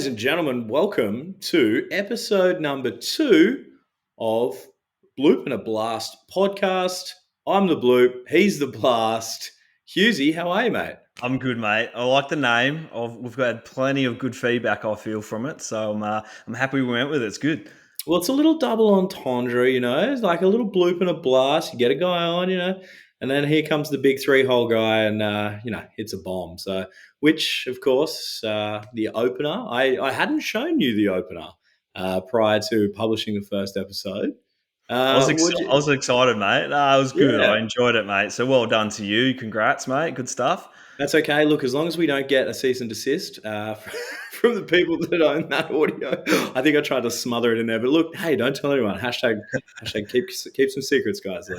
Ladies and gentlemen, welcome to episode number 2 of Bloop A Blast podcast. I'm the Bloop, he's the Blast. Hughesy, how are you, mate? I'm good, mate. I like the name. We've got plenty of good feedback, I feel, from it. So I'm happy we went with it. It's good. Well, it's a little double entendre, It's like a little Bloop and a Blast. You get a guy on, and then here comes the big three-hole guy and, hits a bomb. So, which, of course, the opener, I hadn't shown you the opener prior to publishing the first episode. Would I was you? excited, mate. It was good. Yeah. I enjoyed it, mate. So well done to you. Congrats, mate. Good stuff. That's okay. Look, as long as we don't get a cease and desist from the people that own that audio, I think I tried to smother it in there. But look, hey, don't tell anyone. Hashtag keep some secrets, guys.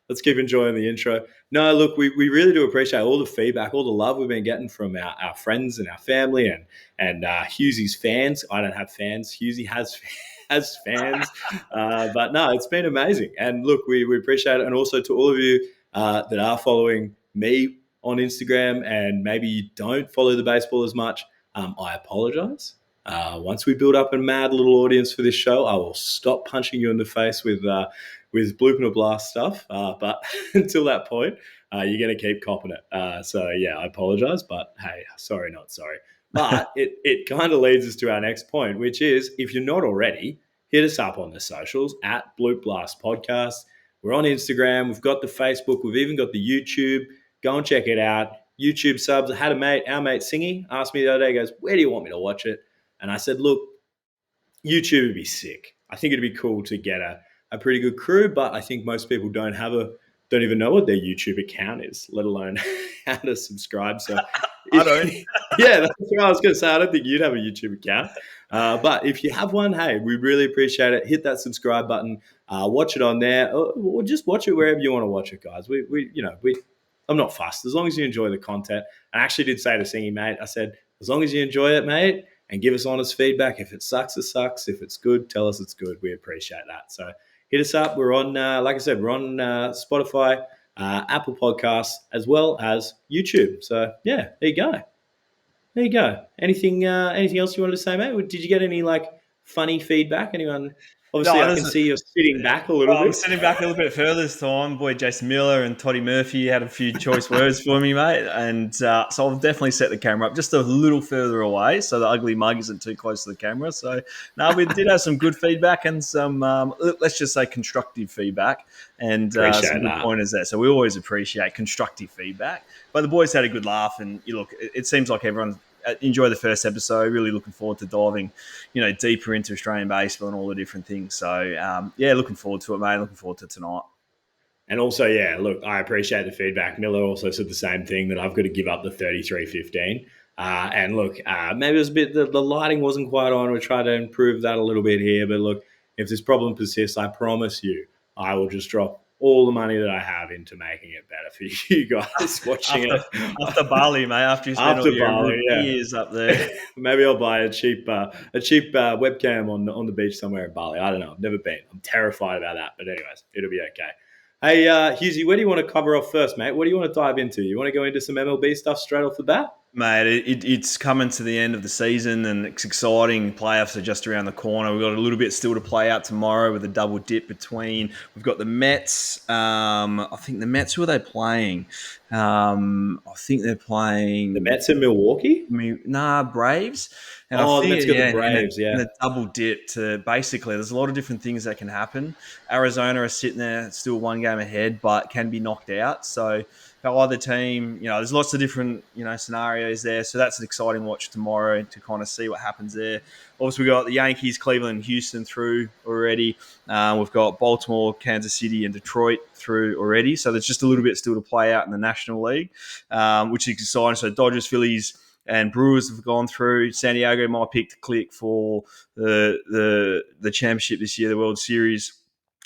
Let's keep enjoying the intro. No, look, we really do appreciate all the feedback, all the love we've been getting from our friends and our family and Hughesy's fans. I don't have fans. Hughesy has fans, but no, it's been amazing. And look, we appreciate it, and also to all of you that are following me on Instagram and maybe you don't follow the baseball as much, I apologize. Once we build up a mad little audience for this show, I will stop punching you in the face with Bloop and a Blast stuff. But until that point, you're going to keep copping it. So, yeah, I apologize. But, hey, sorry, not sorry. But it kind of leads us to our next point, which is if you're not already, hit us up on the socials at Bloop Blast Podcast. We're on Instagram. We've got the Facebook. We've even got the YouTube. Go and check it out. YouTube subs. I had our mate Singy, asked me the other day, he goes, where do you want me to watch it? And I said, look, YouTube would be sick. I think it'd be cool to get a pretty good crew, but I think most people don't even know what their YouTube account is, let alone how to subscribe. So I don't. Yeah, that's what I was going to say. I don't think you'd have a YouTube account. But if you have one, hey, we really appreciate it. Hit that subscribe button. Watch it on there, or just watch it wherever you want to watch it, guys. I'm not fussed as long as you enjoy the content. I actually did say to Singy, mate, I said, as long as you enjoy it, mate, and give us honest feedback. If it sucks, it sucks. If it's good, tell us it's good. We appreciate that. So hit us up. We're on, like I said, we're on Spotify, Apple Podcasts, as well as YouTube. So yeah, there you go. There you go. Anything else you wanted to say, mate? Did you get any funny feedback? Anyone? Obviously, No, I can see you're sitting back a little bit. I'm sitting back a little bit further this time. Boy, Jason Miller and Toddy Murphy had a few choice words for me, mate. And so I'll definitely set the camera up just a little further away so the ugly mug isn't too close to the camera. So, no, we did have some good feedback and some, let's just say, constructive feedback and some good pointers there. So we always appreciate constructive feedback. But the boys had a good laugh. And, it seems like everyone enjoy the first episode. Really looking forward to diving, deeper into Australian baseball and all the different things. So, looking forward to it, mate. Looking forward to tonight. And also, yeah, look, I appreciate the feedback. Miller also said the same thing, that I've got to give up the 33-15. And look, maybe it was a bit, the lighting wasn't quite on. We tried to improve that a little bit here. But look, if this problem persists, I promise you, I will just drop all the money that I have into making it better for you guys watching it. After Bali, mate, after you spent all your years up there. Maybe I'll buy a cheap webcam on the beach somewhere in Bali. I don't know. I've never been. I'm terrified about that. But anyways, it'll be okay. Hey, Hughesy, where do you want to cover off first, mate? What do you want to dive into? You want to go into some MLB stuff straight off the bat? Mate, it's coming to the end of the season and it's exciting. Playoffs are just around the corner. We've got a little bit still to play out tomorrow with a double dip between. We've got the Mets. I think the Mets, who are they playing? I think they're playing... The Mets in Milwaukee? Braves. And let's go the Braves, and a double dip to basically, there's a lot of different things that can happen. Arizona are sitting there still one game ahead, but can be knocked out. So for either team, there's lots of different, scenarios there. So that's an exciting watch tomorrow to kind of see what happens there. Obviously, we've got the Yankees, Cleveland, Houston through already. We've got Baltimore, Kansas City, and Detroit through already. So there's just a little bit still to play out in the National League, which is exciting. So Dodgers, Phillies, and Brewers have gone through. San Diego, my pick to click for the championship this year, the World Series.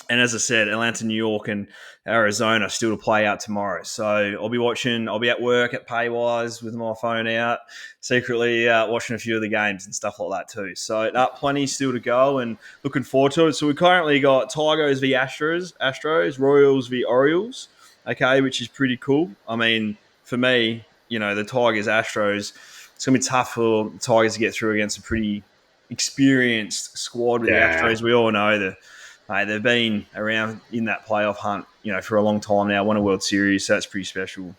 And as I said, Atlanta, New York, and Arizona still to play out tomorrow. So I'll be at work at Paywise with my phone out, secretly watching a few of the games and stuff like that too. So plenty still to go and looking forward to it. So we currently got Tigers v Astros, Royals v Orioles, okay, which is pretty cool. I mean, for me, the Tigers, Astros, it's going to be tough for the Tigers to get through against a pretty experienced squad with the Yeah. Astros. We all know that they've been around in that playoff hunt, for a long time now. Won a World Series, so that's pretty special.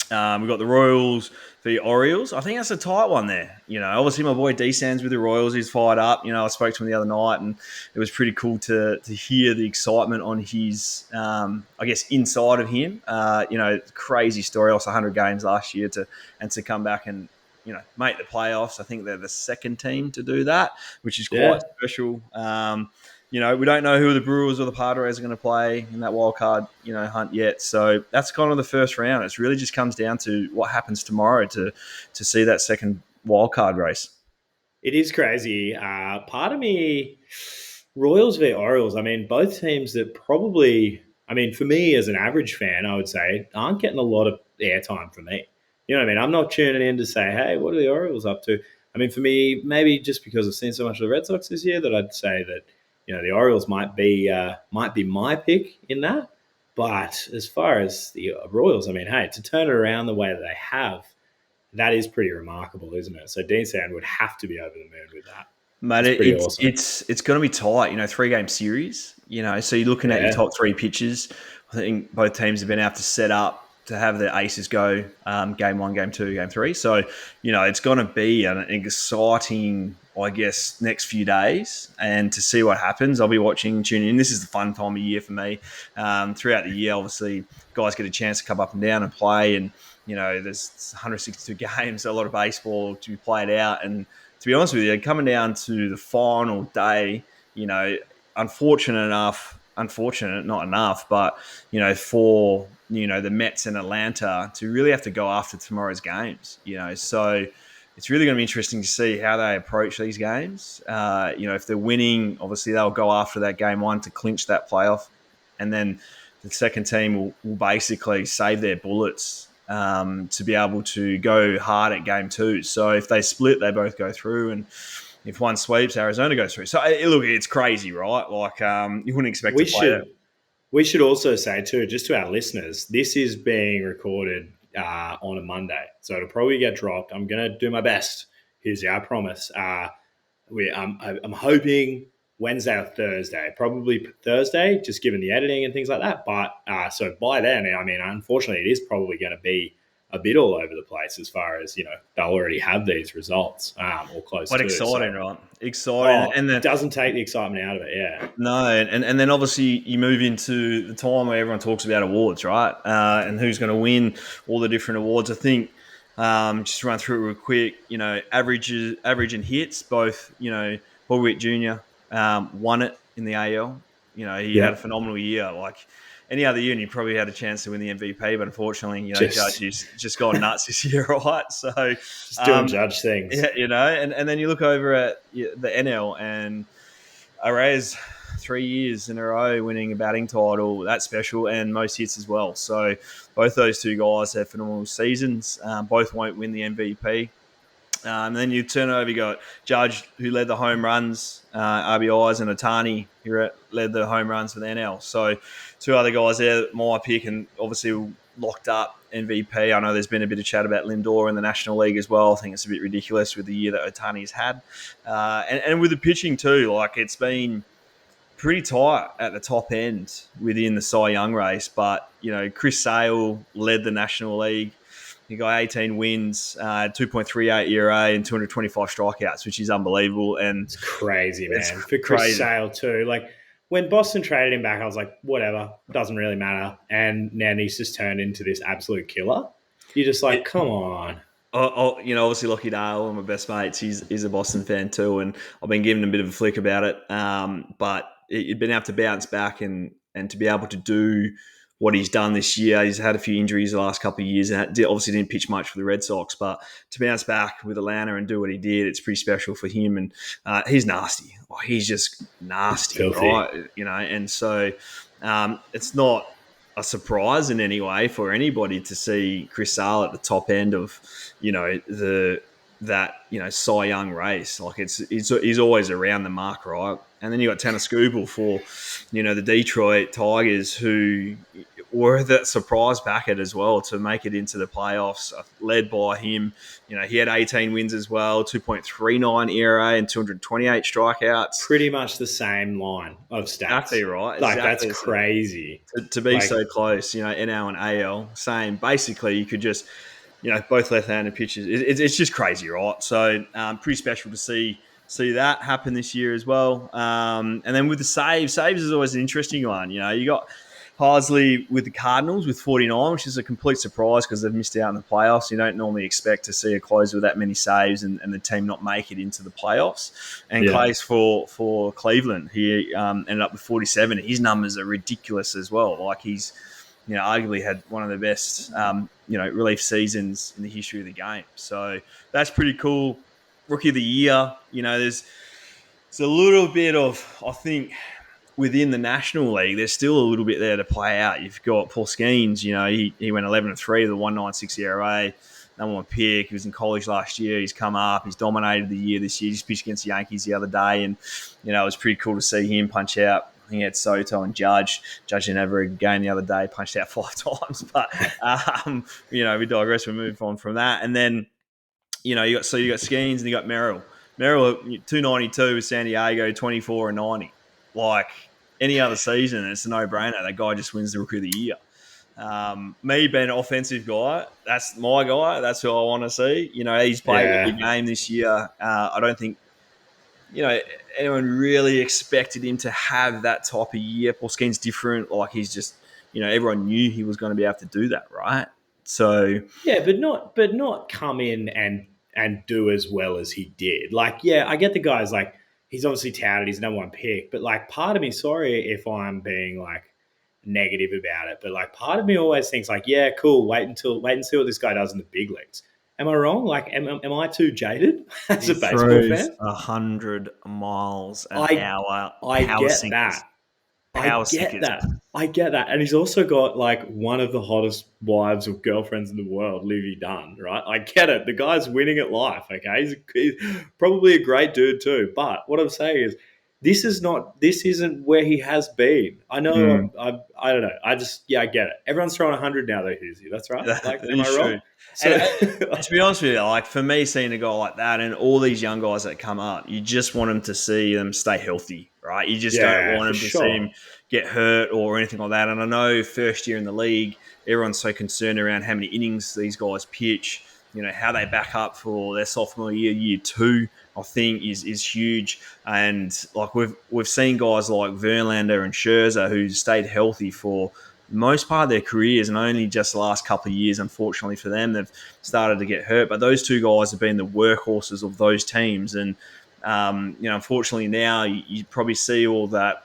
We've got the Royals v Orioles. I think that's a tight one there. Obviously my boy D Sands with the Royals, he's fired up. I spoke to him the other night, and it was pretty cool to hear the excitement on his, I guess, inside of him. Crazy story. Also 100 games last year to come back and make the playoffs. I think they're the second team to do that, which is Yeah. quite special. We don't know who the Brewers or the Padres are going to play in that wild card, hunt yet. So that's kind of the first round. It really just comes down to what happens tomorrow to see that second wild card race. It is crazy. Part of me, Royals v Orioles. I mean, both teams that probably, I mean, for me as an average fan, I would say aren't getting a lot of airtime from me. You know what I mean? I'm not tuning in to say, hey, what are the Orioles up to? I mean, for me, maybe just because I've seen so much of the Red Sox this year that I'd say that the Orioles might be my pick in that. But as far as the Royals, I mean, hey, to turn it around the way that they have, that is pretty remarkable, isn't it? So Dean Sand would have to be over the moon with that. Mate, That's pretty it's awesome. it's going to be tight. 3-game series. So you're looking at your Yeah. top three pitches. I think both teams have been able to set up to have the aces go game one, game two, game three. So it's going to be an exciting, I guess, next few days, and to see what happens. I'll be watching, tuning in. This is the fun time of year for me. Throughout the year, obviously, guys get a chance to come up and down and play, and there's 162 games, so a lot of baseball to be played out, and to be honest with you, coming down to the final day, unfortunate, not enough, but, for, the Mets and Atlanta to really have to go after tomorrow's games, so it's really going to be interesting to see how they approach these games. If they're winning, obviously they'll go after that game one to clinch that playoff. And then the second team will basically save their bullets to be able to go hard at game two. So if they split, they both go through, and if one sweeps, Arizona goes through. So look, it's crazy, right? Like you wouldn't expect We to play that. should we should also say too, just to our listeners, this is being recorded on a Monday, so it'll probably get dropped. I'm gonna do my best. Here's our promise. I'm hoping Wednesday or Thursday, probably Thursday, just given the editing and things like that. But so by then, I mean, unfortunately, it is probably going to be a bit all over the place as far as they'll already have these results or close But to. exciting, So, right? Exciting, and then doesn't take the excitement out of it. Yeah, no, and then obviously you move into the time where everyone talks about awards, right? And who's going to win all the different awards. I think just to run through it real quick, average and hits, both, Paul Witt Jr. Won it in the AL. He had a yeah. phenomenal year. Like any other year, and he probably had a chance to win the MVP, but unfortunately, Just Judge's just gone nuts this year, right? So, doing judge things. yeah, and then you look over at the NL, and Arraez 3 years in a row winning a batting title. That's special, and most hits as well. So both those two guys have phenomenal seasons. Both won't win the MVP. And then you turn over, you got Judge, who led the home runs, RBIs, and Otani, who led the home runs for the NL. So two other guys there, my pick, and obviously locked up MVP. I know there's been a bit of chat about Lindor in the National League as well. I think it's a bit ridiculous with the year that Otani's had. And with the pitching too, like it's been pretty tight at the top end within the Cy Young race. But, Chris Sale led the National League. He got 18 wins, 2.38 ERA, and 225 strikeouts, which is unbelievable. And It's crazy, it's man. For Chris crazy. Sale too. Like when Boston traded him back, I was like, whatever, doesn't really matter. And now he's just turned into this absolute killer. You're just like, It, come on. obviously Lockie Dale, one of my best mates, he's a Boston fan too, and I've been giving him a bit of a flick about it. But he'd been able to bounce back and to be able to do what he's done this year. He's had a few injuries the last couple of years, and obviously didn't pitch much for the Red Sox. But to bounce back with Atlanta and do what he did, it's pretty special for him. And he's nasty. Oh, he's just nasty, Filthy. right? And so it's not a surprise in any way for anybody to see Chris Sale at the top end of, Cy Young race. Like he's always around the mark, right? And then you got Tanner Skubal for, the Detroit Tigers, who were that surprise packet as well to make it into the playoffs, led by him. He had 18 wins as well, 2.39 ERA and 228 strikeouts. Pretty much the same line of stats. Exactly right. Like, Exactly. that's crazy. To be so close, NL and AL, same. Basically, you could just, both left-handed pitchers. It's just crazy, right? So pretty special to see that happen this year as well. And then with the saves is always an interesting one. You got Harsley with the Cardinals with 49, which is a complete surprise because they've missed out in the playoffs. You don't normally expect to see a closer with that many saves and the team not make it into the playoffs. And Clay's for Cleveland. He ended up with 47. His numbers are ridiculous as well. Like, he's arguably had one of the best relief seasons in the history of the game. So that's pretty cool. Rookie of the year, there's a little bit of, I think, within the National League, there's still a little bit there to play out. You've got Paul Skeens, he went 11-3 with a 1.96 ERA, number one pick. He was in college last year. He's come up. He's dominated the year this year. He's pitched against the Yankees the other day, and it was pretty cool to see him punch out. I think he had Soto and Judge. Judge didn't have a very good game the other day, punched out 5 times. But we digress. We move on from that, and then you got Skeens and you got Merrill. Merrill 292 with San Diego, 24 and 90. Like, any other season, it's a no-brainer. That guy just wins the Rookie of the Year. Me being an offensive guy, that's my guy. That's who I want to see. He's played a big game this year. I don't think anyone really expected him to have that type of year. Paul Skeens different. Like, he's just everyone knew he was going to be able to do that, right? So but not come in and do as well as he did. Like, I get the guys, like, he's obviously touted, he's number one pick, but like, part of me, sorry if I'm being like negative about it, but like, part of me always thinks like, cool, wait and see what this guy does in the big leagues. Am I wrong? Like, am I too jaded as a baseball fan? 100 miles an hour. I get that. I get that. And he's also got like one of the hottest wives or girlfriends in the world, Livy Dunn, right? I get it. The guy's winning at life, okay? He's probably a great dude too. But what I'm saying is, this isn't where he has been. I know, I don't know. I get it. Everyone's throwing 100 now, though, Hughesy. That's right. Like, am I wrong? So, to be honest with you, like, for me, seeing a guy like that and all these young guys that come up, you just want them to see them stay healthy, right? You just don't want them to see him get hurt or anything like that. And I know first year in the league, everyone's so concerned around how many innings these guys pitch, how they back up for their sophomore year 2, I think is huge. And like, we've seen guys like Verlander and Scherzer who stayed healthy for most part of their careers, and only just the last couple of years, unfortunately for them, they've started to get hurt. But those two guys have been the workhorses of those teams. And, unfortunately now you probably see all that,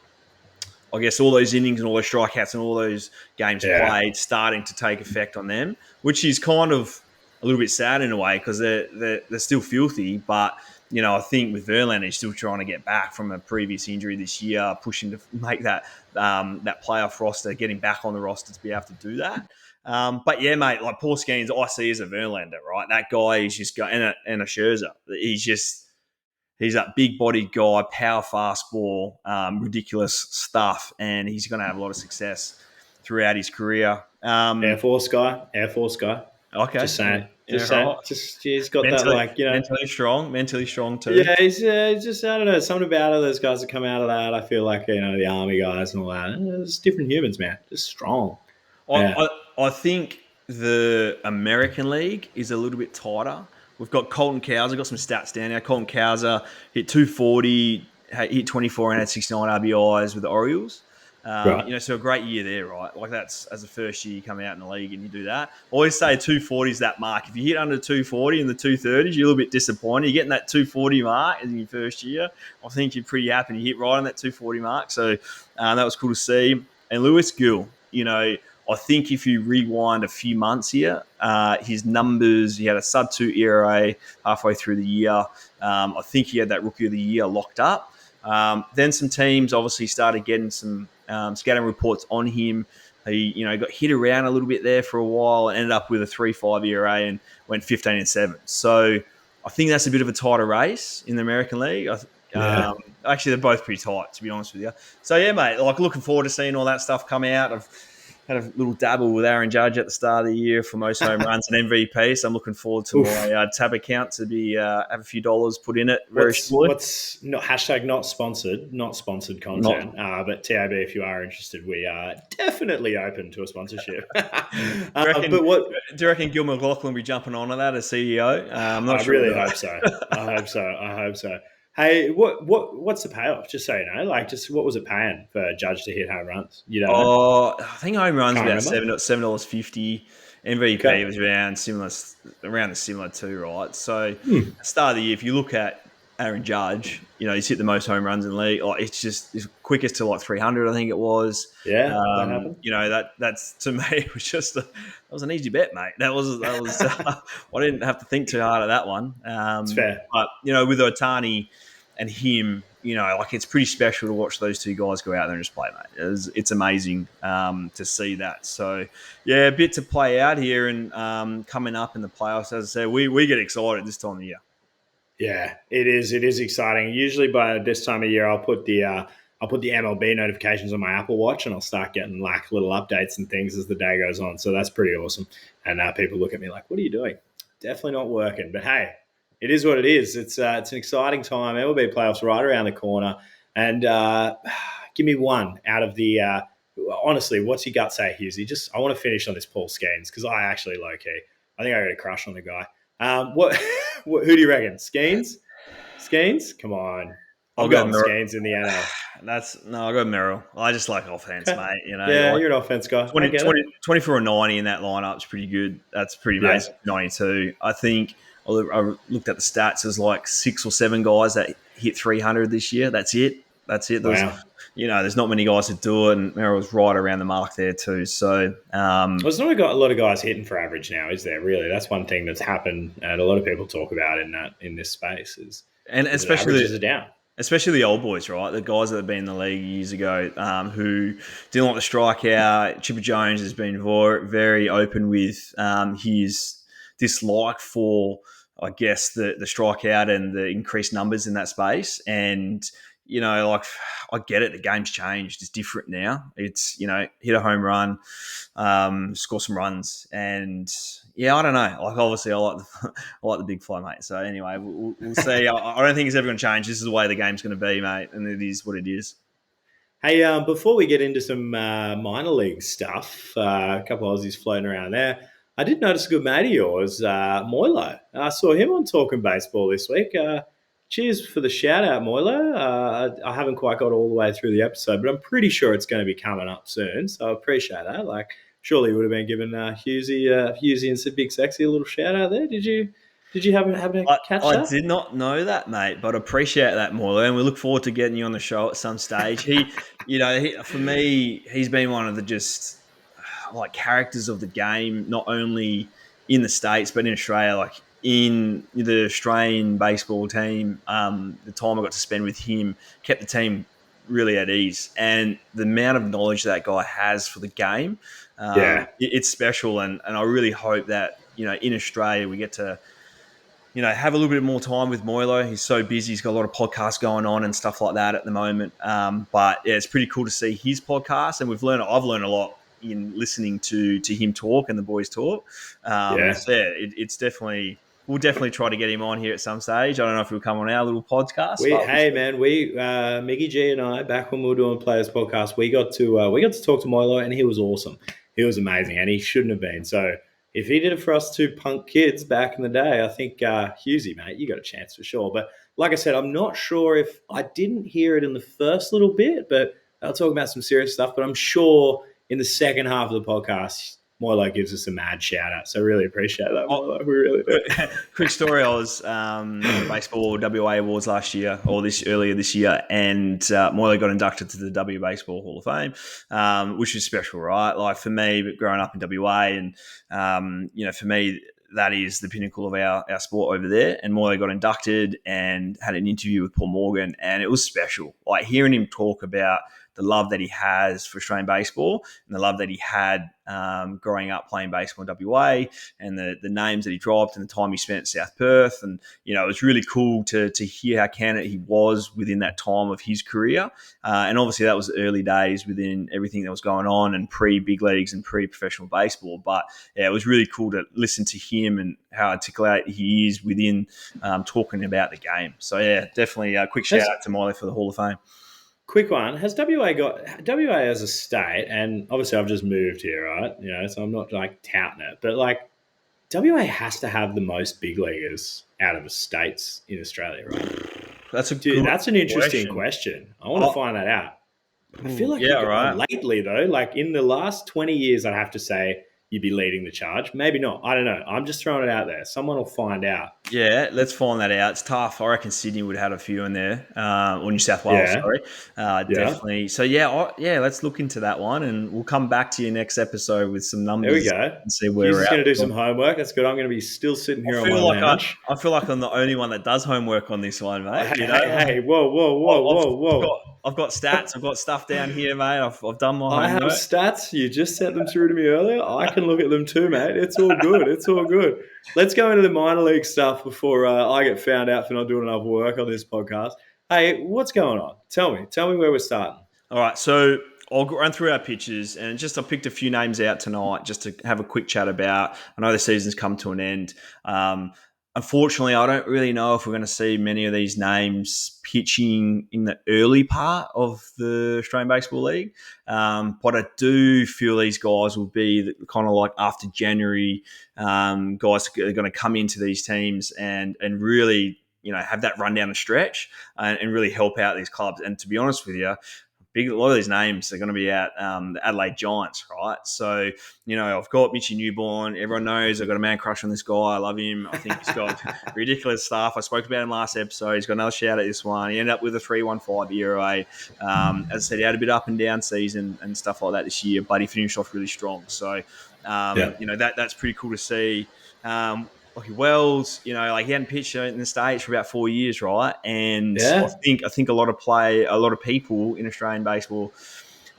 I guess, all those innings and all those strikeouts and all those games played starting to take effect on them, which is kind of a little bit sad in a way because they're still filthy. But, I think with Verlander, he's still trying to get back from a previous injury this year, pushing to make that playoff roster, getting back on the roster to be able to do that. But yeah, mate, like Paul Skeens, I see as a Verlander, right? That guy is just going, and a Scherzer. He's that big-bodied guy, power fastball, ridiculous stuff, and he's going to have a lot of success throughout his career. Air Force guy. Okay. Just saying. Right. He's got that, like, mentally strong too. Yeah, he's just, I don't know, something about it. Those guys that come out of that, I feel like, the Army guys and all that. It's different humans, man. Just strong. I think the American League is a little bit tighter. We've got Colton Cowser, got some stats down there. Colton Cowser hit 240, hit 24 and had 69 RBIs with the Orioles. Right. So a great year there, right? Like, that's as a first year you come out in the league and you do that. I always say 240 is that mark. If you hit under 240 in the 230s, you're a little bit disappointed. You're getting that 240 mark in your first year, I think you're pretty happy. You hit right on that 240 mark. So that was cool to see. And Lewis Gill, I think if you rewind a few months here, his numbers, he had a sub-2 ERA halfway through the year. I think he had that Rookie of the Year locked up. Then some teams obviously started getting some scouting reports on him. He, got hit around a little bit there for a while and ended up with a 3.5 ERA and went 15-7. So I think that's a bit of a tighter race in the American League. Actually, they're both pretty tight, to be honest with you. So yeah, mate, like, looking forward to seeing all that stuff come out of had a little dabble with Aaron Judge at the start of the year for most home runs and MVP. So I'm looking forward to Oof. my tab account to be have a few dollars put in it very shortly. What's not hashtag not sponsored Not content, but TAB, if you are interested, we are definitely open to a sponsorship. But what do you reckon Gil McLaughlin will be jumping on that as CEO? I'm not I sure. really hope so. I hope so. Hey, what's the payoff? Just so you know, like, just what was it paying for Judge to hit home runs? You don't know? Oh, I think home runs Can't about remember. $7.50. MVP Okay. was around the similar too, right? So, Hmm. start of the year, if you look at Aaron Judge, he's hit the most home runs in the league. Oh, it's quickest to like 300, I think it was. Yeah, that happened. That's to me it was that was an easy bet, mate. That was I didn't have to think too hard at that one. It's fair. But with Otani and him, like it's pretty special to watch those two guys go out there and just play, mate. It's amazing to see that. So, yeah, a bit to play out here and coming up in the playoffs. As I said, we get excited this time of year. Yeah, it is. It is exciting. Usually by this time of year, I'll put the MLB notifications on my Apple Watch, and I'll start getting like little updates and things as the day goes on. So that's pretty awesome. And people look at me like, "What are you doing?" Definitely not working, but hey, it is what it is. It's an exciting time. MLB playoffs right around the corner, and give me one out of the. Honestly, what's your gut say, Hughesy? Just I want to finish on this Paul Skeens because I actually low key. I think I got a crush on the guy. What? Who do you reckon? Skeens? Skeens? Come on. I'll I'm go going Merrill. Skeens in the NL. I'll go Merrill. I just like offense, Okay. mate. Yeah, Like you're an offense guy. I 20, get it. 24 or 90 in that lineup is pretty good. That's pretty Yeah. basic. 92. I think I looked at the stats. There's like 6 or 7 guys that hit 300 this year. That's it. Wow. There's not many guys that do it, and Merrill's right around the mark there too. So, There's not a lot of guys hitting for average now, is there? Really, that's one thing that's happened, and a lot of people talk about in this space and is that averages are down. especially the old boys, right? The guys that have been in the league years ago, who didn't want to strike out. Chipper Jones has been very open with his dislike for, I guess, the strikeout and the increased numbers in that space. And, like, I get it. The game's changed. It's different now. It's, hit a home run, score some runs. And, yeah, I don't know. Like, obviously, I like the big fly, mate. So, anyway, we'll see. I don't think it's ever going to change. This is the way the game's going to be, mate. And it is what it is. Hey, before we get into some minor league stuff, a couple of Aussies floating around there. I did notice a good mate of yours, Moilo. I saw him on Talking Baseball this week. Cheers for the shout out, Moilo. I haven't quite got all the way through the episode, but I'm pretty sure it's going to be coming up soon. So I appreciate that. Like, surely you would have been giving Hughesy and Big Sexy a little shout out there. Did you? Did you happen to catch I that? did not know that, mate, but appreciate that, Morley, and we look forward to getting you on the show at some stage. For me, he's been one of the just like characters of the game, not only in the States but in Australia. Like in the Australian baseball team, the time I got to spend with him kept the team really at ease, and the amount of knowledge that guy has for the game, Yeah. it's special. And I really hope that in Australia we get to have a little bit more time with Moilo. He's so busy. He's got a lot of podcasts going on and stuff like that at the moment. But yeah, it's pretty cool to see his podcast. And I've learned a lot in listening to him talk and the boys talk. Yeah. So yeah, we'll definitely try to get him on here at some stage. I don't know if he'll come on our little podcast. Mickey G and I, back when we were doing Players Podcast, we got to talk to Moilo, and he was awesome. He was amazing, and he shouldn't have been. So if he did it for us two punk kids back in the day, I think Hughesy, mate, you got a chance for sure. But like I said, I'm not sure if I didn't hear it in the first little bit, but I'll talk about some serious stuff. But I'm sure in the second half of the podcast, Moilo gives us a mad shout out. So really appreciate that, Moilo. We really do. Quick story: I was baseball WA Awards last year, or earlier this year, and Moilo got inducted to the W Baseball Hall of Fame, which is special, right? Like for me, growing up in WA, and for me, that is the pinnacle of our sport over there. And Moilo got inducted and had an interview with Paul Morgan, and it was special. Like hearing him talk about the love that he has for Australian baseball and the love that he had growing up playing baseball in WA, and the names that he dropped and the time he spent at South Perth. And, it was really cool to hear how candid he was within that time of his career. And obviously that was early days within everything that was going on and pre-big leagues and pre-professional baseball. But yeah, it was really cool to listen to him and how articulate he is within talking about the game. So yeah, definitely a quick shout out to Miley for the Hall of Fame. Quick one. Has WA got WA as a state? And obviously, I've just moved here, right? So I'm not like touting it, but like WA has to have the most big leaguers out of the states in Australia, right? That's a Dude, good that's an interesting question. I want to find that out. I feel like lately though, like in the last 20 years, I'd have to say you'd be leading the charge. Maybe not. I don't know. I'm just throwing it out there. Someone will find out. Yeah, let's find that out. It's tough. I reckon Sydney would have had a few in there, or New South Wales, sorry. Definitely. So, let's look into that one, and we'll come back to you next episode with some numbers. There we go. And see where He's we're just at. going to do some homework. That's good. I'm going to be still sitting here on my lounge. I feel like I'm the only one that does homework on this one, mate. Hey, whoa. I've got stats. I've got stuff down here, mate. I've done my homework. I have stats. You just sent them through to me earlier. I can look at them too, mate. It's all good. It's all good. Let's go into the minor league stuff before I get found out for not doing enough work on this podcast. Hey, what's going on? Tell me where we're starting. All right, so I'll run through our pitches, and I picked a few names out tonight just to have a quick chat about. I know the season's come to an end. Unfortunately, I don't really know if we're going to see many of these names pitching in the early part of the Australian Baseball League. But I do feel these guys will be kind of like after January, guys are going to come into these teams and really, have that run down the stretch and really help out these clubs. And to be honest with you, a lot of these names are going to be at the Adelaide Giants, right? So, I've got Mitchie Newborn. Everyone knows I've got a man crush on this guy. I love him. I think he's got ridiculous stuff. I spoke about him last episode. He's got another shout at this one. He ended up with a 3.15 ERA. As I said, he had a bit up and down season and stuff like that this year, but he finished off really strong. So, that's pretty cool to see. Lockie Wells, he hadn't pitched in the States for about 4 years, right? And I think a lot of people in Australian baseball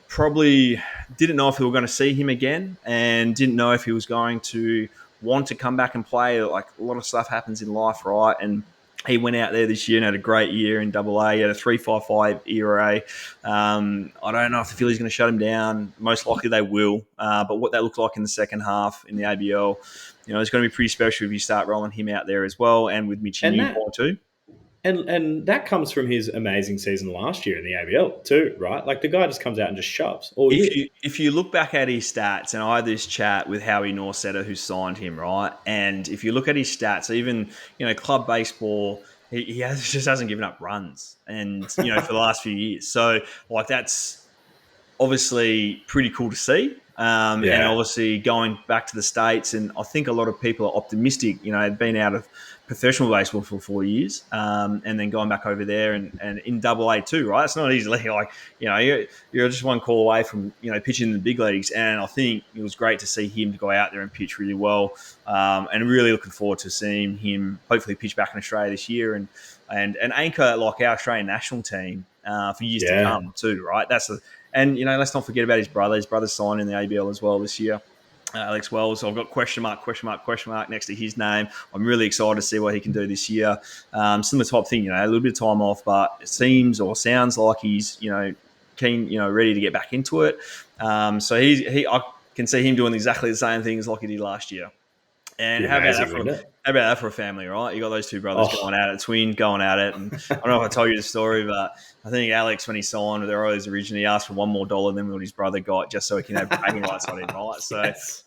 probably didn't know if they were going to see him again and didn't know if he was going to want to come back and play. Like, a lot of stuff happens in life, right? And he went out there this year and had a great year in AA. He had a 3.55 ERA. I don't know if the Phillies are going to shut him down. Most likely they will. But what that looked like in the second half in the ABL, it's going to be pretty special if you start rolling him out there as well, and with Mitchie Newborn too. And that comes from his amazing season last year in the ABL too, right? Like, the guy just comes out and just shoves all year. If you look back at his stats, and I had this chat with Howie Norsetter, who signed him, right? And if you look at his stats, even, club baseball, he just hasn't given up runs, and, for the last few years. So, like, that's obviously pretty cool to see. And obviously going back to the States, and I think a lot of people are optimistic. They've been out of professional baseball for 4 years, and then going back over there and in AA too, right? It's not easy. Like, you're just one call away from, pitching in the big leagues. And I think it was great to see him to go out there and pitch really well, and really looking forward to seeing him hopefully pitch back in Australia this year and anchor like our Australian national team for years to come too, right? And, let's not forget about his brother. His brother's signed in the ABL as well this year, Alex Wells. So I've got question mark next to his name. I'm really excited to see what he can do this year. Similar type thing, a little bit of time off, but it seems or sounds like he's, keen, ready to get back into it. So I can see him doing exactly the same things like he did last year. And how about that for a family, right? You got those two brothers going at it, twin going at it. And I don't know if I told you the story, but I think Alex, when he signed with the Aussies originally, asked for $1 more than what his brother got, just so he can have bragging rights on him, right? So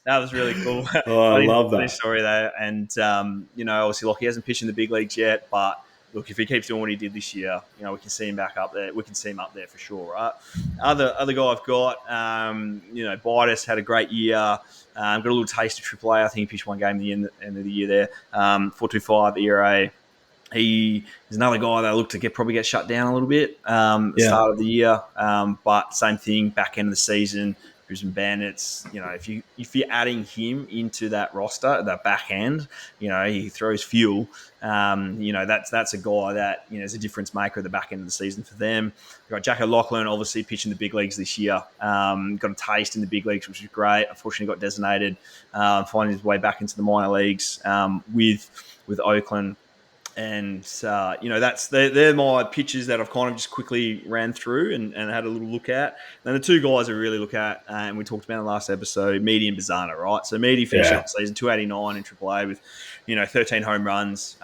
that was really cool. I love that story there. And obviously, he hasn't pitched in the big leagues yet, but look, if he keeps doing what he did this year, we can see him back up there. We can see him up there for sure, right? Other guy I've got, Bidas had a great year. Got a little taste of AAA. I think he pitched one game at the end of the year there. 4.25 ERA. He is another guy that looked to probably get shut down a little bit start of the year. But same thing, back end of the season, Brisbane Bandits. If you're adding him into that roster, that back end, he throws fuel. That's a guy that is a difference maker at the back end of the season for them. We've got Jack O'Loughlin, obviously pitching the big leagues this year. Got a taste in the big leagues, which is great. Unfortunately, got designated, finding his way back into the minor leagues with Oakland. And they're my pitches that I've kind of just quickly ran through and had a little look at. And the two guys I really look at, and we talked about in the last episode, Meaty and Bazana, right? So Meaty finished up the season 289 in AAA with 13 home runs.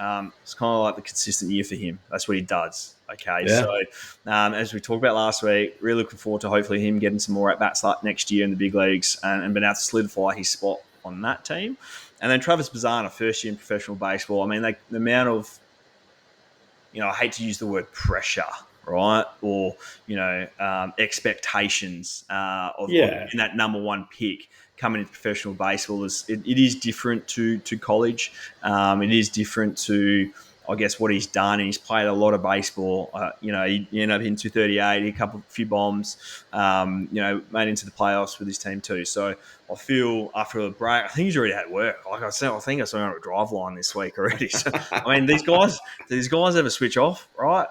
It's kind of like the consistent year for him. That's what he does. Okay, so as we talked about last week, really looking forward to hopefully him getting some more at bats next year in the big leagues and being able to solidify his spot on that team. And then Travis Bazana, first year in professional baseball. I mean, the amount of, I hate to use the word pressure, right? Or, expectations of in that number one pick coming into professional baseball. It is different to college. It is different to, I guess, what he's done. And he's played a lot of baseball. He ended up hitting 238, a few bombs, made into the playoffs with his team too. So I feel after a break, I think he's already had work. Like I said, I think I saw him on a drive line this week already. So, I mean, these guys ever switch off, right?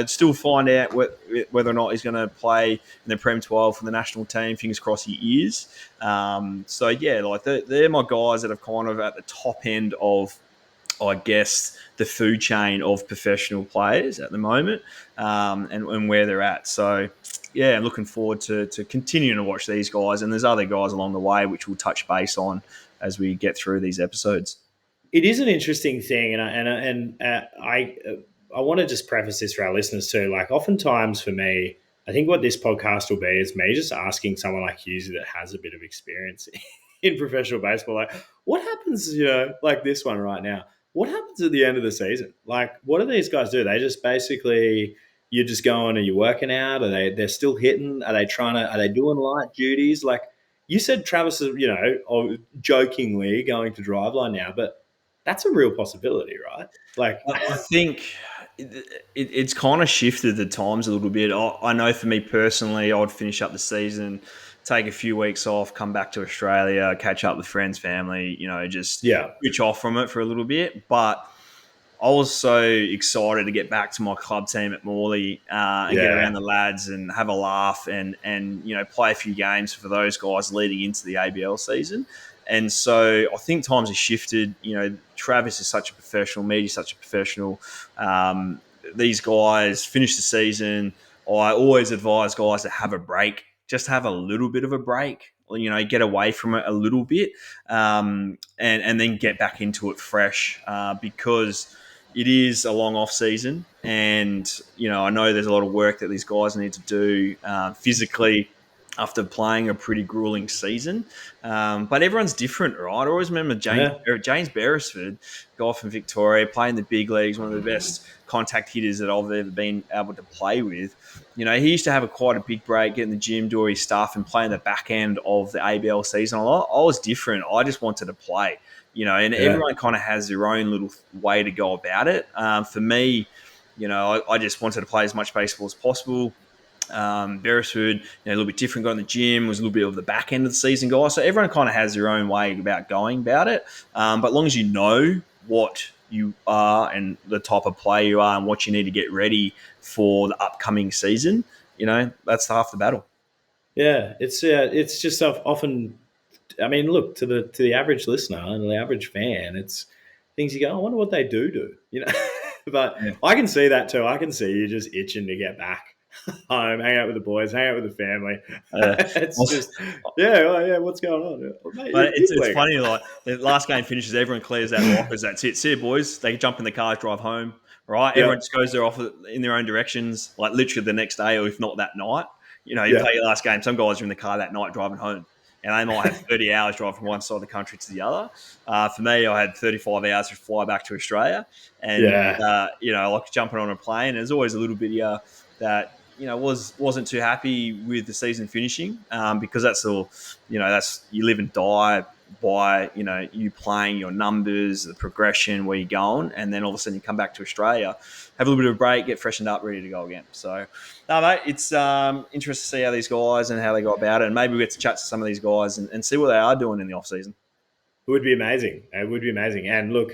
Still find out whether or not he's going to play in the Prem 12 for the national team. Fingers crossed he is. They're my guys that are kind of at the top end of, I guess, the food chain of professional players at the moment, and where they're at. So, yeah, I'm looking forward to continuing to watch these guys. And there's other guys along the way which we'll touch base on as we get through these episodes. It is an interesting thing, and I want to just preface this for our listeners too. Like, oftentimes for me, I think what this podcast will be is me just asking someone like Hughesy that has a bit of experience in professional baseball, like, what happens, like this one right now? What happens at the end of the season? Like, what do these guys do? They just basically, you're just going, are you working out? They're still hitting? Are they doing light duties? Like you said, Travis is, jokingly going to Driveline now, but that's a real possibility, right? Like, I think it's kind of shifted the times a little bit. I know for me personally, I'd finish up the season, take a few weeks off, come back to Australia, catch up with friends, family, just switch off from it for a little bit. But I was so excited to get back to my club team at Morley and get around the lads and have a laugh and play a few games for those guys leading into the ABL season. And so I think times have shifted. Travis is such a professional, Meaty's such a professional. These guys finish the season. I always advise guys to have a break, just have a little bit of a break, get away from it a little bit, and then get back into it fresh because it is a long off season. And, I know there's a lot of work that these guys need to do physically after playing a pretty grueling season. But everyone's different, right? I always remember James Beresford, guy from Victoria, playing the big leagues, one of the best contact hitters that I've ever been able to play with. He used to have quite a big break, get in the gym, do all his stuff, and play in the back end of the ABL season a lot. I was different. I just wanted to play, everyone kind of has their own little way to go about it. For me, I just wanted to play as much baseball as possible. Beresford, a little bit different, got in the gym, was a little bit of the back end of the season guy. So everyone kind of has their own way about going about it. But as long as you know what you are and the type of player you are and what you need to get ready for the upcoming season, that's half the battle. Yeah, it's just often. I mean, look, to the average listener and the average fan, it's things you go, I wonder what they do, But I can see that too. I can see you just itching to get back home, hang out with the boys, hang out with the family. It's just, what's going on? Mate, but it's funny, like the last game finishes, everyone clears out lockers, that's it. See you, boys. They jump in the cars, drive home, right? Everyone just goes there off in their own directions, like literally the next day or if not that night. You play your last game. Some guys are in the car that night driving home. And they might have 30 hours drive from one side of the country to the other. For me, I had 35 hours to fly back to Australia. And, like jumping on a plane. There's always a little bit here that, wasn't too happy with the season finishing because that's all, that's you live and die by you playing your numbers, the progression, where you're going, and then all of a sudden you come back to Australia, have a little bit of a break, get freshened up, ready to go again. So, no, mate, it's interesting to see how these guys and how they go about it, and maybe we get to chat to some of these guys and see what they are doing in the off season. It would be amazing. It would be amazing. And look,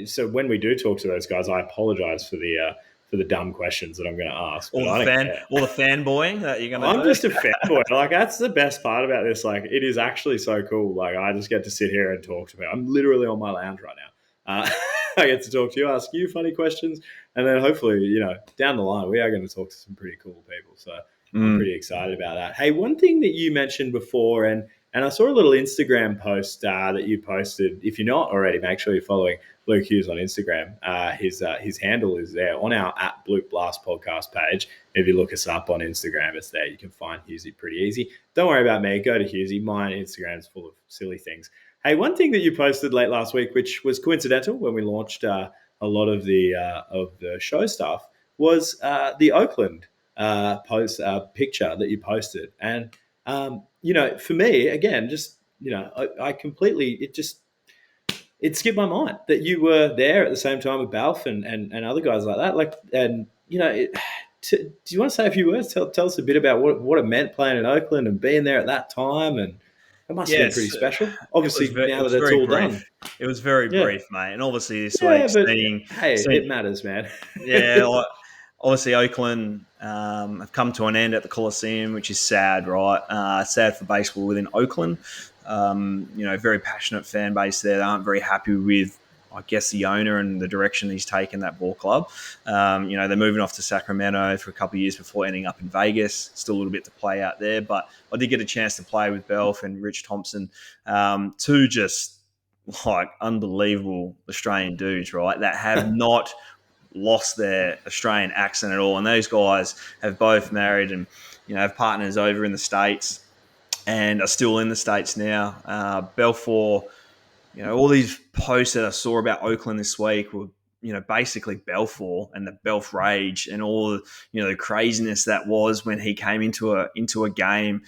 so when we do talk to those guys, I apologize for the dumb questions that I'm going to ask, but I don't care. All the fanboying that you're going to I'm do. just a fanboy. Like, that's the best part about this. Like, it is actually so cool. Like, I just get to sit here and talk to me. I'm literally on my lounge right now. I get to talk to you, ask you funny questions, and then hopefully, down the line, we are going to talk to some pretty cool people. So I'm pretty excited about that. Hey, one thing that you mentioned before, and I saw a little Instagram post that you posted. If you're not already, make sure you're following Luke Hughes on Instagram. His handle is there on our @Bloop Blast podcast page. If you look us up on Instagram, it's there. You can find Hughesy pretty easy. Don't worry about me. Go to Hughesy. My Instagram's full of silly things. Hey, one thing that you posted late last week, which was coincidental when we launched a lot of the show stuff, was the Oakland post picture that you posted. And for me, again, just I completely it skipped my mind that you were there at the same time with Balf and other guys like that. Like, and do you want to say a few words? Tell us a bit about what it meant playing in Oakland and being there at that time, and it must have been pretty Yes, special. it Obviously, now was that it's very all brief. done, It was very yeah, brief, mate. And obviously this week, yeah. But seeing, hey, seeing it matters, man. yeah, like, obviously Oakland have come to an end at the Coliseum, which is sad, right? Sad for baseball within Oakland. Very passionate fan base there. They aren't very happy with, I guess, the owner and the direction he's taken that ball club. They're moving off to Sacramento for a couple of years before ending up in Vegas. Still a little bit to play out there, but I did get a chance to play with Belf and Rich Thompson, two just like unbelievable Australian dudes, right? That have not lost their Australian accent at all. And those guys have both married and have partners over in the States and are still in the States now. Belfour, all these posts that I saw about Oakland this week were, basically Belfour and the Belf rage and all the craziness that was when he came into a game,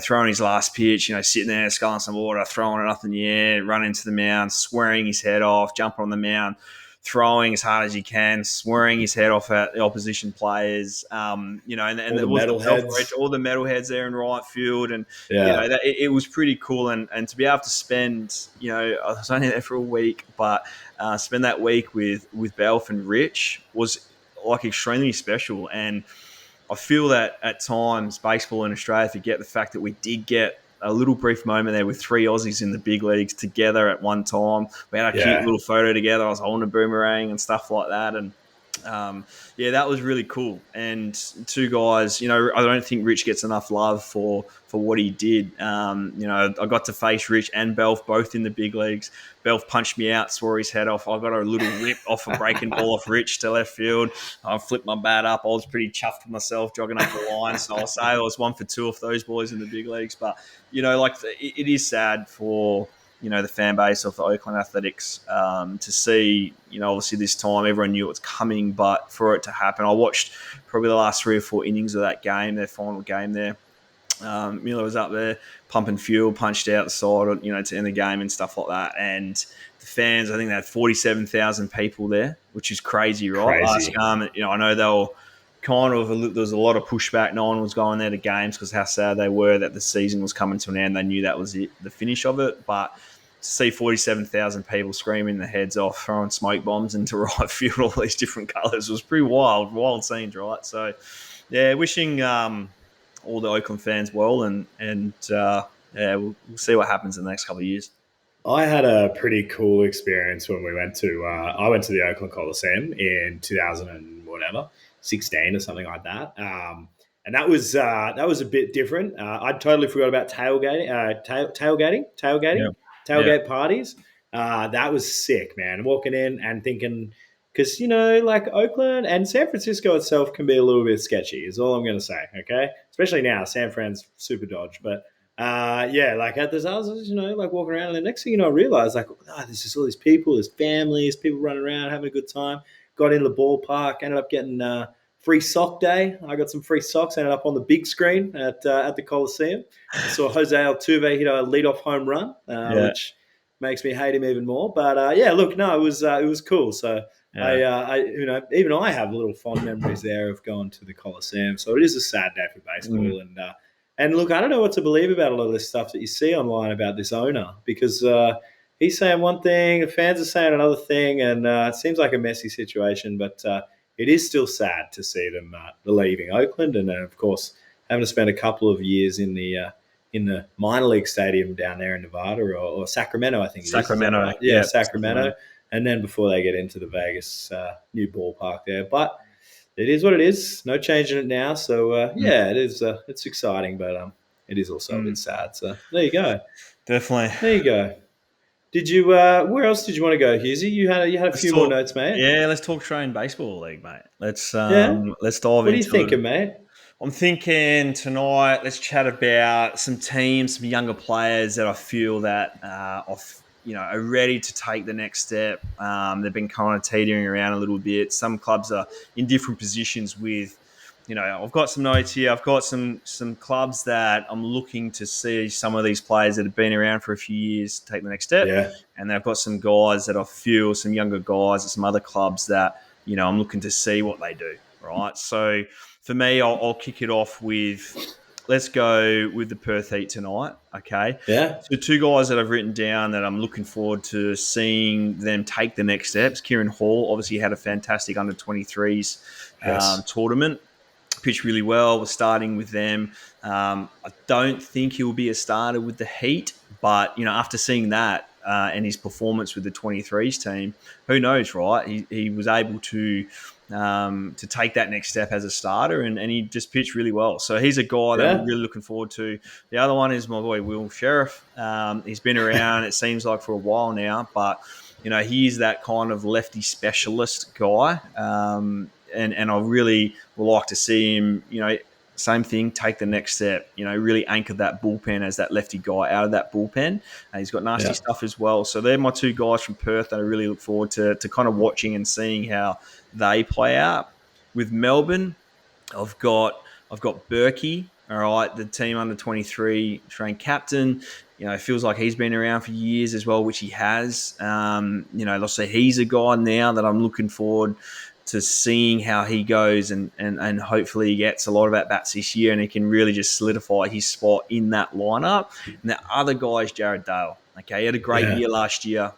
throwing his last pitch, sitting there, sculling some water, throwing it up in the air, running to the mound, swearing his head off, jumping on the mound, throwing as hard as he can, swearing his head off at the opposition players, and All the metalheads. All the metalheads there in right field, and Yeah. it was pretty cool, and to be able to spend, I was only there for a week, but spend that week with Belf and Rich was like extremely special, and I feel that at times baseball in Australia forget the fact that we did get a little brief moment there with three Aussies in the big leagues together at one time. We had a cute little photo together. I was holding a boomerang and stuff like that. And that was really cool. And two guys, I don't think Rich gets enough love for what he did. I got to face Rich and Belf both in the big leagues. Belf punched me out, swore his head off. I got a little rip off a breaking ball off Rich to left field. I flipped my bat up. I was pretty chuffed with myself jogging up the line. So I'll say I was 1 for 2 off those boys in the big leagues. But, it is sad for the fan base of the Oakland Athletics to see, obviously this time everyone knew it was coming, but for it to happen, I watched probably the last 3 or 4 innings of that game, their final game there. Miller was up there pumping fuel, punched out the side, to end the game and stuff like that. And the fans, I think they had 47,000 people there, which is crazy, right? Crazy. I know they were there was a lot of pushback. No one was going there to games because how sad they were that the season was coming to an end. They knew that was it, the finish of it. But to see 47,000 people screaming their heads off, throwing smoke bombs into right field, all these different colours, was pretty wild scenes, right? So, yeah, wishing all the Oakland fans well, and we'll see what happens in the next couple of years. I had a pretty cool experience when we went to. I went to the Oakland Coliseum in 2000 and whatever 16 or something like that, and that was a bit different. I totally forgot about tailgating, tailgate parties. That was sick, man. Walking in and thinking, because like Oakland and San Francisco itself can be a little bit sketchy. Is all I'm going to say. Okay, especially now, San Fran's super dodge, but. Like at this, I was, like walking around, and the next thing I realized, like, there's just all these people, there's families, people running around, having a good time. Got into the ballpark, ended up getting free sock day. I got some free socks. Ended up on the big screen at the Coliseum. I saw Jose Altuve hit a leadoff home run, Yeah, which makes me hate him even more. But yeah, look, no, it was cool. So yeah. even I have little fond memories there of going to the Coliseum. So it is a sad day for Mm. baseball, and look, I don't know what to believe about a lot of this stuff that you see online about this owner because he's saying one thing, the fans are saying another thing, and it seems like a messy situation. But it is still sad to see them leaving Oakland, and of course having to spend a couple of years in the minor league stadium down there in Nevada or Sacramento, I think it is. Is that Sacramento, right? Yeah, yeah, Sacramento. Sacramento. And then before they get into the Vegas new ballpark there, but it is what it is. No changing it now. So Mm. yeah, it is. It's exciting, but it is also a bit Mm. sad. So there you go. Definitely. There you go. Did you? Where else did you want to go, Hughesy? You had a Let's few more talk. notes, mate. Yeah, let's talk Australian Baseball League, mate. Yeah. Let's dive What are you into it. thinking, mate? I'm thinking tonight. Let's chat about some teams, some younger players that I feel that are ready to take the next step. They've been kind of teetering around a little bit. Some clubs are in different positions with. I've got some notes here. I've got some clubs that I'm looking to see some of these players that have been around for a few years take the next step, Yeah. and they've got some guys that I feel, some younger guys at some other clubs that I'm looking to see what they do. Right, so for me, I'll kick it off with let's go with the Perth Heat tonight. Okay. Yeah. So two guys that I've written down that I'm looking forward to seeing them take the next steps. Kieran Hall obviously had a fantastic under 23s Yes. tournament. Pitched really well. We're starting with them. I don't think he'll be a starter with the Heat, but after seeing that and his performance with the 23s team, who knows, right? He was able to take that next step as a starter, and he just pitched really well. So he's a guy that I'm Yeah. really looking forward to. The other one is my boy Will Sheriff. He's been around, it seems like, for a while now, but he's that kind of lefty specialist guy. And I really would like to see him, same thing, take the next step, really anchor that bullpen as that lefty guy out of that bullpen. He's got nasty Yeah. stuff as well. So they're my two guys from Perth that I really look forward to kind of watching and seeing how they play out. With Melbourne, I've got Berkey, all right, the team under 23 trained captain. It feels like he's been around for years as well, which he has. Let's say he's a guy now that I'm looking forward to seeing how he goes, and hopefully he gets a lot of at bats this year, and he can really just solidify his spot in that lineup. And the other guy is Jared Dale. Okay, he had a great Yeah. year last year.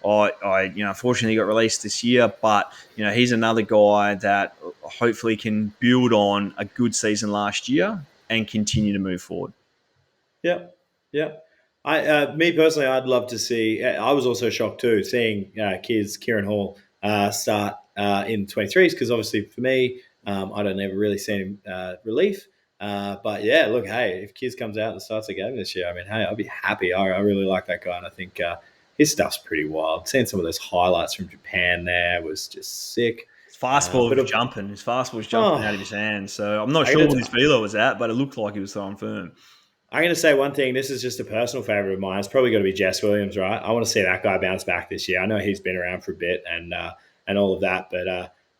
Unfortunately got released this year, but he's another guy that hopefully can build on a good season last year and continue to move forward. Yep. Yep. Me personally, I'd love to see. I was also shocked too, seeing kids Kieran Hall start in 23s because obviously for me, I don't ever really see him relief. But yeah, look, hey, if Kids comes out and starts a game this year, I mean, hey, I'll be happy. I really like that guy, and I think his stuff's pretty wild. Seeing some of those highlights from Japan there was just sick. His fastball But was jumping. His fastball was jumping out of oh, his hand. So I'm not I sure gotta, what his velo was at, but it looked like he was throwing firm. I'm going to say one thing. This is just a personal favorite of mine. It's probably going to be Jess Williams, right? I want to see that guy bounce back this year. I know he's been around for a bit and all of that, but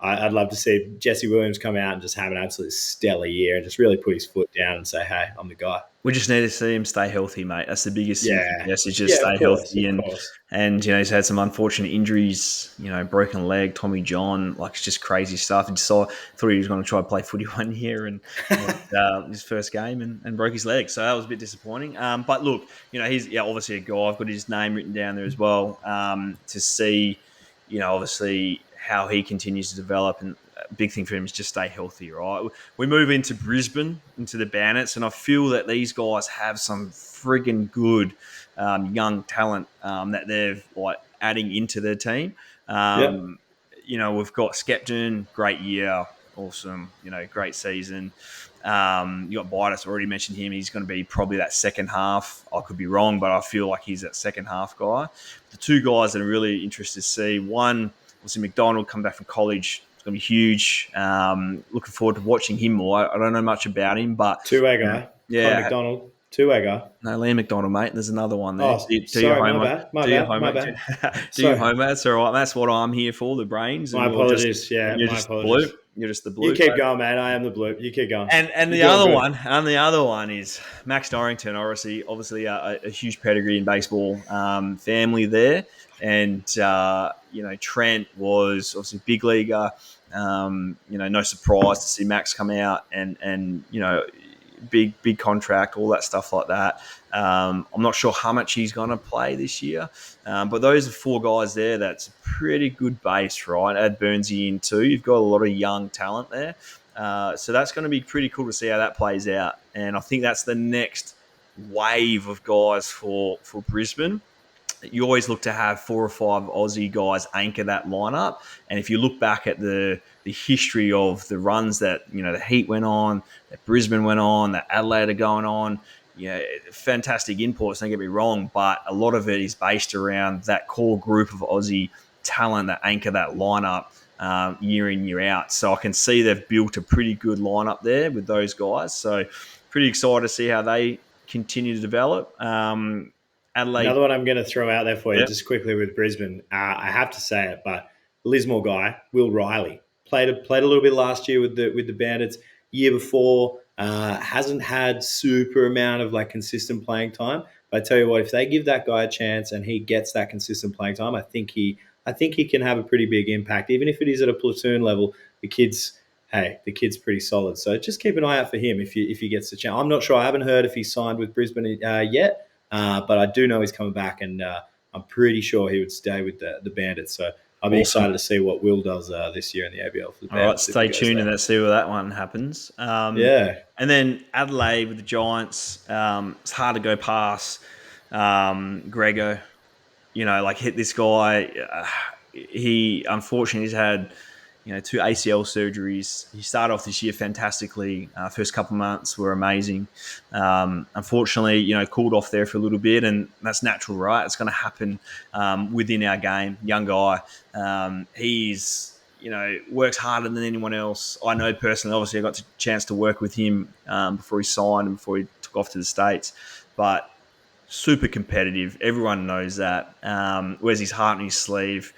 I'd love to see Jesse Williams come out and just have an absolute stellar year and just really put his foot down and say, "Hey, I'm the guy." We just need to see him stay healthy, mate. That's the biggest thing for Yeah, Jess, is just yeah, stay healthy. of And course. and he's had some unfortunate injuries, broken leg, Tommy John, like it's just crazy stuff. And thought he was going to try to play footy one year and his first game and broke his leg. So that was a bit disappointing. But look, he's obviously a guy. I've got his name written down there as well to see, obviously how he continues to develop. And a big thing for him is just stay healthy, right? We move into Brisbane, into the Bandits, and I feel that these guys have some friggin' good young talent that they're like adding into their team. Yep, We've got Skepton, great year, awesome, great season. You got Bidas, already mentioned him. He's going to be probably that second half. I could be wrong, but I feel like he's that second half guy. The two guys that I'm really interested to see, one, obviously McDonald come back from college. It's going to be huge. Looking forward to watching him more. I don't know much about him, but two-way guy, Connor yeah, McDonald. Two-egger. No, Liam McDonald, mate. There's another one there. Oh, Do your sorry, my homework. bad, my Do your bad, my homework. bad. Do your Sorry, homework. That's all right. That's what I'm here for, the brains, my apologies. Yeah, and you're my just the bloop. apologies. You're just the You bloop. keep going, man. I am the bloop. You keep going. And You're the doing other good. one, is Max Dorrington. Obviously a huge pedigree in baseball, family there, and Trent was obviously a big leaguer. No surprise to see Max come out and big contract, all that stuff like that. I'm not sure how much he's going to play this year, but those are four guys there. That's a pretty good base, right? Add Burnsy in too. You've got a lot of young talent there. So that's going to be pretty cool to see how that plays out. And I think that's the next wave of guys for Brisbane. You always look to have 4 or 5 Aussie guys anchor that lineup. And if you look back at the history of the runs that the Heat went on, that Brisbane went on, that Adelaide are going on, fantastic imports. Don't get me wrong, but a lot of it is based around that core group of Aussie talent that anchor that lineup year in, year out. So I can see they've built a pretty good lineup there with those guys. So pretty excited to see how they continue to develop. Adelaide, Another one I'm going to throw out there for you yeah, just quickly with Brisbane. I have to say it, but Lismore guy Will Riley played a little bit last year with the Bandits. Year before, hasn't had super amount of like consistent playing time. But I tell you what, if they give that guy a chance and he gets that consistent playing time, I think he can have a pretty big impact, even if it is at a platoon level. The kid's pretty solid. So just keep an eye out for him if he gets the chance. I'm not sure. I haven't heard if he's signed with Brisbane yet. But I do know he's coming back, and I'm pretty sure he would stay with the Bandits. So I'll be awesome. excited to see what Will does this year in the ABL for the All right, Bandits if he stay goes tuned and there. let's see where that one happens. Yeah, And then Adelaide with the Giants. It's hard to go past Grego. Hit this guy. He unfortunately has had 2 ACL surgeries. He started off this year fantastically. First couple of months were amazing. Unfortunately, cooled off there for a little bit, and that's natural, right? It's going to happen within our game. Young guy. He's works harder than anyone else. I know personally. Obviously, I got the chance to work with him before he signed and before he took off to the States, but super competitive. Everyone knows that. Wears his heart on his sleeve.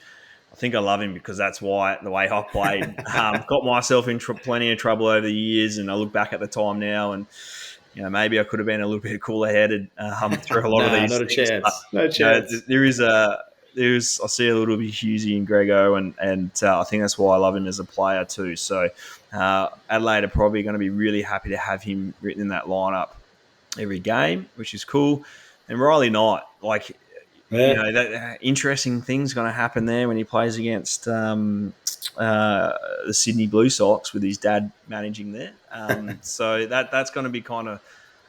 I think I love him because that's why the way I played. Got myself in plenty of trouble over the years, and I look back at the time now, and maybe I could have been a little bit cooler headed through a lot of nah, these not a things. But chance. No chance. there's I see a little bit of Hughesy and Grego, and I think that's why I love him as a player too. So Adelaide are probably going to be really happy to have him written in that lineup every game, which is cool. And Riley Knight, Yeah, that interesting thing's going to happen there when he plays against the Sydney Blue Sox with his dad managing there. So that's going to be kind of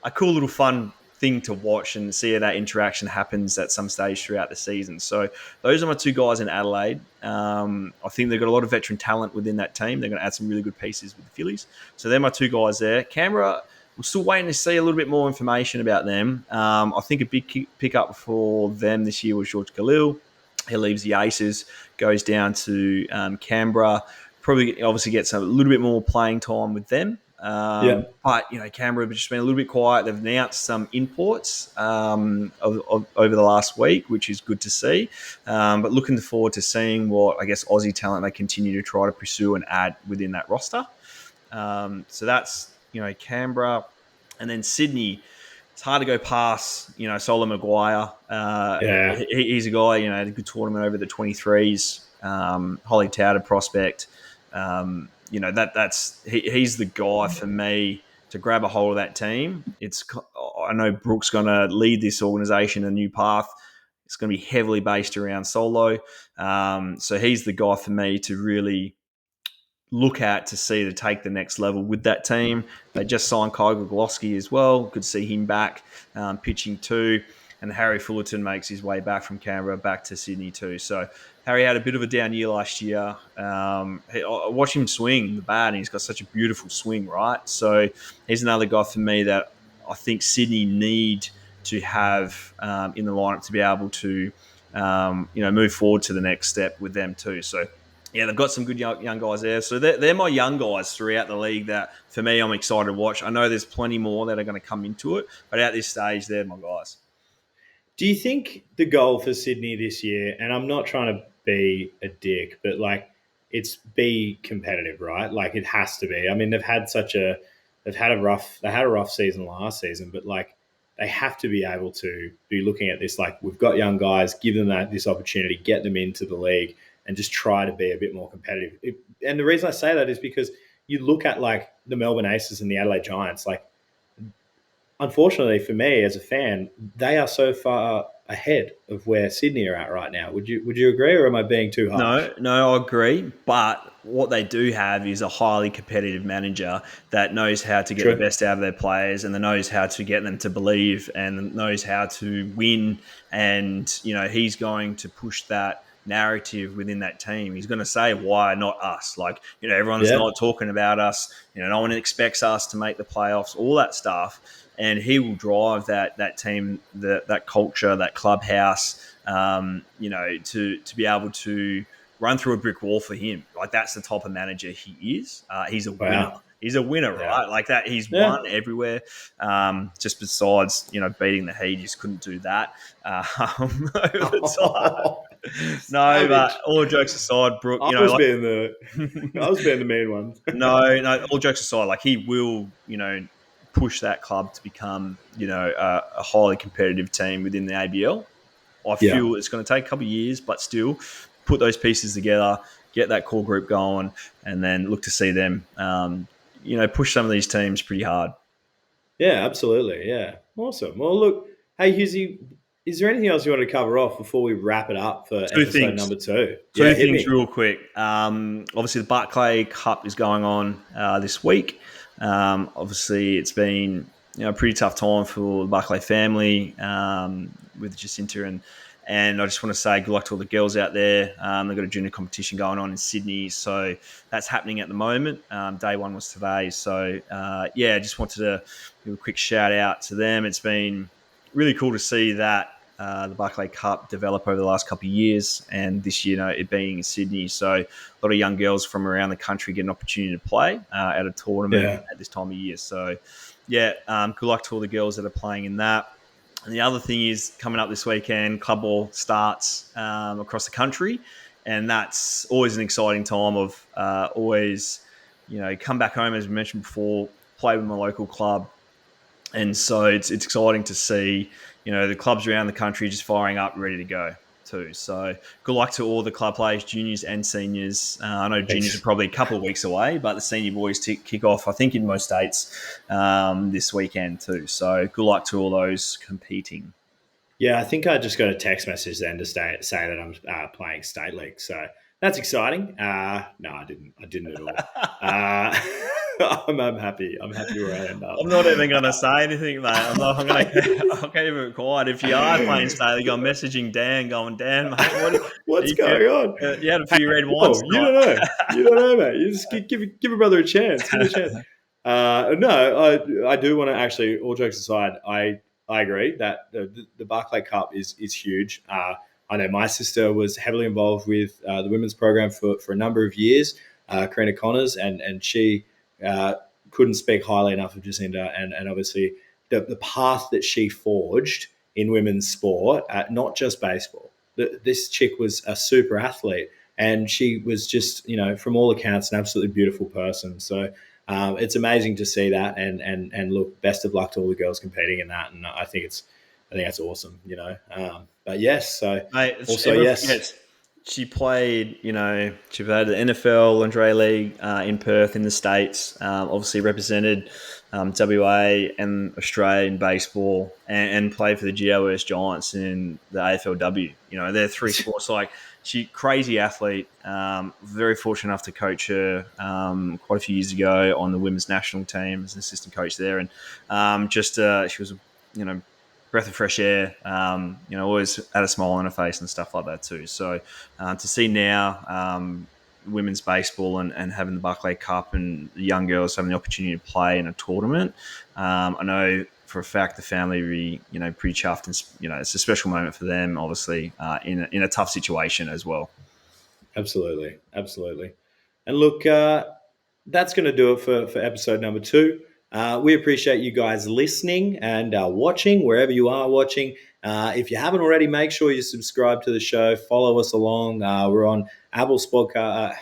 a cool little fun thing to watch and see how that interaction happens at some stage throughout the season. So those are my 2 guys in Adelaide. I think they've got a lot of veteran talent within that team. They're going to add some really good pieces with the Phillies. So they're my 2 guys there. Canberra, we're still waiting to see a little bit more information about them. I think a big pickup for them this year was George Khalil. He leaves the Aces, goes down to Canberra. Probably, obviously, gets a little bit more playing time with them. yeah. But Canberra have just been a little bit quiet. They've announced some imports over the last week, which is good to see. But looking forward to seeing what I guess Aussie talent they continue to try to pursue and add within that roster. So that's Canberra, and then Sydney. It's hard to go past Solo Maguire. Yeah. He's a guy had a good tournament over the 23s. Highly touted prospect. He's the guy for me to grab a hold of that team. I know Brooks going to lead this organisation a new path. It's going to be heavily based around Solo. So he's the guy for me to really look at to see to take the next level with that team. They just signed Kyle Gogolowski as well. Good to see him back pitching too. And Harry Fullerton makes his way back from Canberra back to Sydney too. So Harry had a bit of a down year last year. I watched him swing the bat, and he's got such a beautiful swing, right? So he's another guy for me that I think Sydney need to have in the lineup to be able to move forward to the next step with them too. So Yeah, they've got some good young guys there. So they're my young guys throughout the league that, for me, I'm excited to watch. I know there's plenty more that are going to come into it, but at this stage, they're my guys. Do you think the goal for Sydney this year, and I'm not trying to be a dick, but like it's be competitive, right? Like it has to be. I mean, they had a rough season last season, but like they have to be able to be looking at this like we've got young guys, give them this opportunity, get them into the league, and just try to be a bit more competitive. And the reason I say that is because you look at like the Melbourne Aces and the Adelaide Giants, like unfortunately for me as a fan, they are so far ahead of where Sydney are at right now. Would you agree, or am I being too harsh? No, I agree. But what they do have is a highly competitive manager that knows how to get the True. best out of their players and that knows how to get them to believe and knows how to win. And, he's going to push that narrative within that team. He's going to say, why not us? Like, everyone's Yeah. not talking about us. No one expects us to make the playoffs, all that stuff. And he will drive that team, that culture, that clubhouse, to be able to run through a brick wall for him. Like that's the type of manager he is. He's a winner. Wow. He's a winner, Yeah. right? Like that, he's Yeah. won everywhere. Just besides, beating the Heat, he just couldn't do that over the time. No, Savage. but all jokes aside, Brooke, I was being the I was being the mean one. no. All jokes aside, like he will, push that club to become, a highly competitive team within the ABL. I Yeah. feel it's going to take a couple of years, but still put those pieces together, get that core group going, and then look to see them, push some of these teams pretty hard. Yeah, absolutely. Yeah. Awesome. Well, look, hey, Hughesy, is there anything else you want to cover off before we wrap it up for Two episode things. number 2? Yeah, Two hit things me. real quick. Obviously, the Barclay Cup is going on this week. Obviously, it's been a pretty tough time for the Barclay family with Jacinta and I just want to say good luck to all the girls out there. They've got a junior competition going on in Sydney, so that's happening at the moment. Day one was today, so just wanted to give a quick shout out to them. It's been really cool to see that the Barclay Cup develop over the last couple of years, and this year, it being in Sydney. So a lot of young girls from around the country get an opportunity to play at a tournament Yeah. at this time of year. So, good luck to all the girls that are playing in that. And the other thing is coming up this weekend, club ball starts across the country, and that's always an exciting time of always, come back home, as we mentioned before, play with my local club, and so it's exciting to see the clubs around the country just firing up, ready to go too. So good luck to all the club players, juniors and seniors. I know juniors are Thanks. probably a couple of weeks away, but the senior boys kick off, I think, in most states this weekend too. So good luck to all those competing. Yeah, I think I just got a text message then to say that I'm playing state league, so that's exciting. No, I didn't. I didn't at all. I'm happy. I'm happy where I end up. I'm not even going to say anything, mate. I'm going to. I'll keep it quiet. If you are playing state league, I'm messaging Dan, going, Dan, mate, What's going on? You had a few red wines Whoa, you tonight. don't know. You don't know, mate. You just give a brother a chance. Give it a chance. No, I do want to actually. All jokes aside, I agree that the Barclay Cup is huge. I know my sister was heavily involved with the women's program for a number of years, Karina Connors, and she couldn't speak highly enough of Jacinta, and obviously the path that she forged in women's sport, not just baseball. This chick was a super athlete, and she was just, from all accounts, an absolutely beautiful person. So it's amazing to see that, and look, best of luck to all the girls competing in that. And I think that's awesome, But yes, so Mate, also everyone yes, forgets she played, she played the NFL Lingerie League in Perth in the States, obviously represented WA and Australia in baseball and played for the GOS Giants in the AFLW. They're three sports. Like, she crazy athlete, very fortunate enough to coach her quite a few years ago on the women's national team as an assistant coach there. And she was, breath of fresh air, always had a smile on her face and stuff like that too. So to see now women's baseball and having the Barclay Cup and the young girls having the opportunity to play in a tournament, I know for a fact the family will be, pretty chuffed, and it's a special moment for them, obviously, in a tough situation as well. Absolutely. Absolutely. And look, that's going to do it for episode number 2. We appreciate you guys listening and watching wherever you are watching. If you haven't already, make sure you subscribe to the show. Follow us along. We're on Apple Podcasts,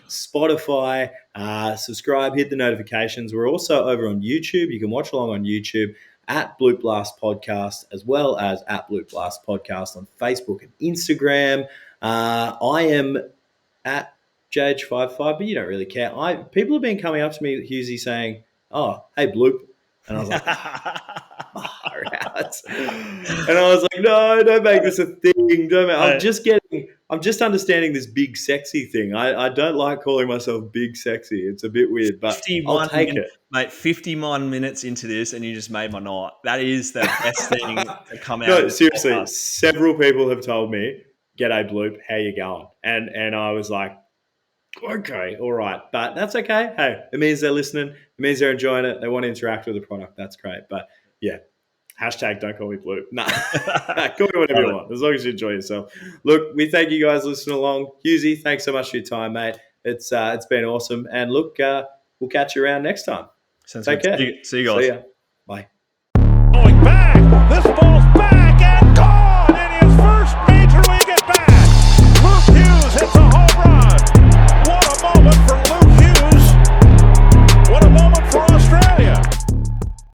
Spotify. Subscribe, hit the notifications. We're also over on YouTube. You can watch along on YouTube at Bloop Blast Podcast, as well as at Bloop Blast Podcast on Facebook and Instagram. I am at JH55, but you don't really care. People have been coming up to me, Hughesy, saying, "Oh, hey, Bloop," and I was like, "Far out." And I was like, "No, don't make this a thing. Don't make, I'm just understanding this big sexy thing. I don't like calling myself big sexy. It's a bit weird, but I'll take it." Mate, 51 minutes into this, and you just made my night. That is the best thing to come out. No, seriously, several people have told me, "G'day, Bloop, how you going?" And I was like, okay, all right. But that's okay. Hey, it means they're listening. It means they're enjoying it. They want to interact with the product. That's great. But yeah, hashtag don't call me Bloop. Nah, call me whatever you want, as long as you enjoy yourself. Look, we thank you guys listening along. Hughesy, thanks so much for your time, mate. It's been awesome. And look, we'll catch you around next time. Take care. See you guys. See ya. Bye. Going back. This ball